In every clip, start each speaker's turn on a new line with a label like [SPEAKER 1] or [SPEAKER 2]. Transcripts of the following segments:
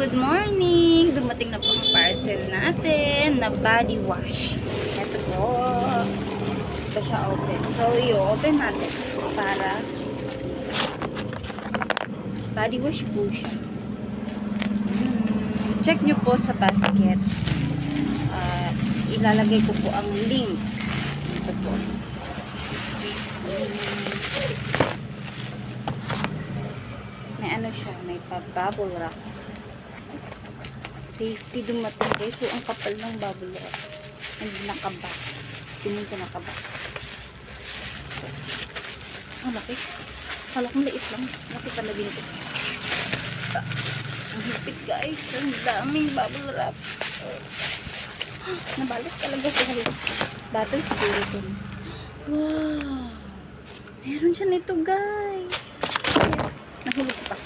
[SPEAKER 1] good morning! Dumating na po ang parcel natin na body wash. Ito po. Ito siya open. So, i-open natin para body wash po siya. Check nyo po sa basket. Ilalagay ko po ang link. Ito po. May ano siya, may bubble wrap. Safety dumating guys. So, ang kapal ng bubble wrap. And nakabox. Tingin ko nakabox. Ang laki. Kala kong liit lang. Laki pala din ito. Ang hipit guys. Ang daming bubble wrap. Nabalot talaga sa battle siguro ito. Wow. Meron siya nito guys. Nahulog pa.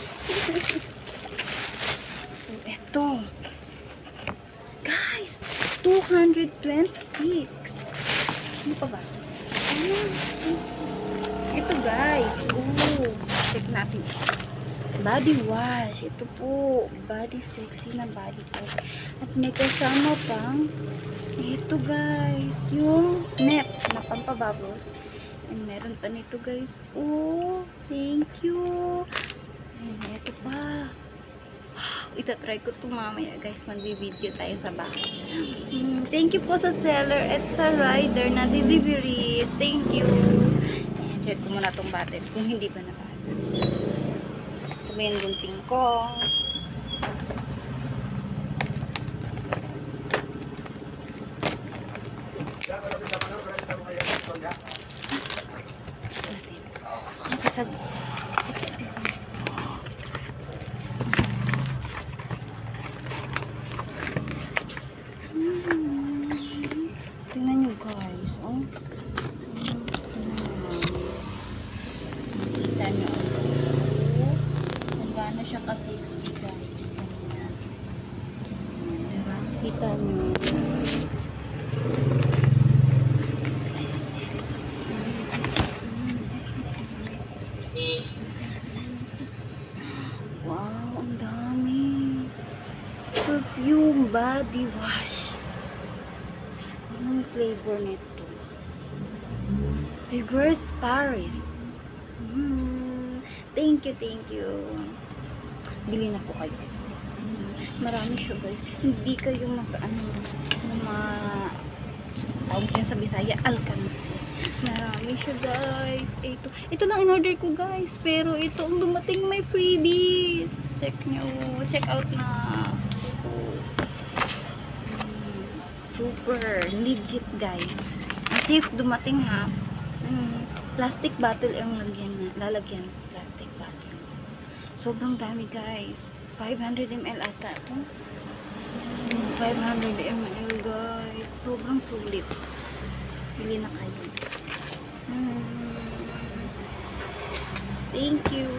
[SPEAKER 1] So, eto. Guys, 226. Ano pa ba? Ito guys. Oh, check natin. Body wash. Ito po. Body sexy na body wash. At may kasama pang ito guys. Yung net na pampabubbles. And meron pa nito guys. Oh, thank you. And ito pa. Itatry ko ito mamaya guys. Magbi-video tayo sa bahay. Thank you po sa seller at sa rider na delivery. Thank you. Ayan, check ko muna itong button kung hindi pa nabasa. Sabihin gunting ko. Kapasag. Tingnan nyo guys. Oh. Kita nyo. Kung gaano siya kasi guys. Ganyan. Diba? Kita nyo. Wow, ang dami. Perfume body wash. Anong flavor nito? Reverse Paris. Thank you, thank you. Bili na po kayo. Marami siya guys. Hindi kayo tawag yan sa Bisaya, alcansi. Marami siya guys. Ito lang in-order ko guys. Pero ito ang dumating may freebies. Check nyo. Check out na. Super legit guys. Ang safe dumating ha. Plastic bottle ang lalagyan. Plastic bottle. Sobrang dami guys. 500 ml ata ito. 500 ml guys. Sobrang sulit. Bili na kayo. Thank you.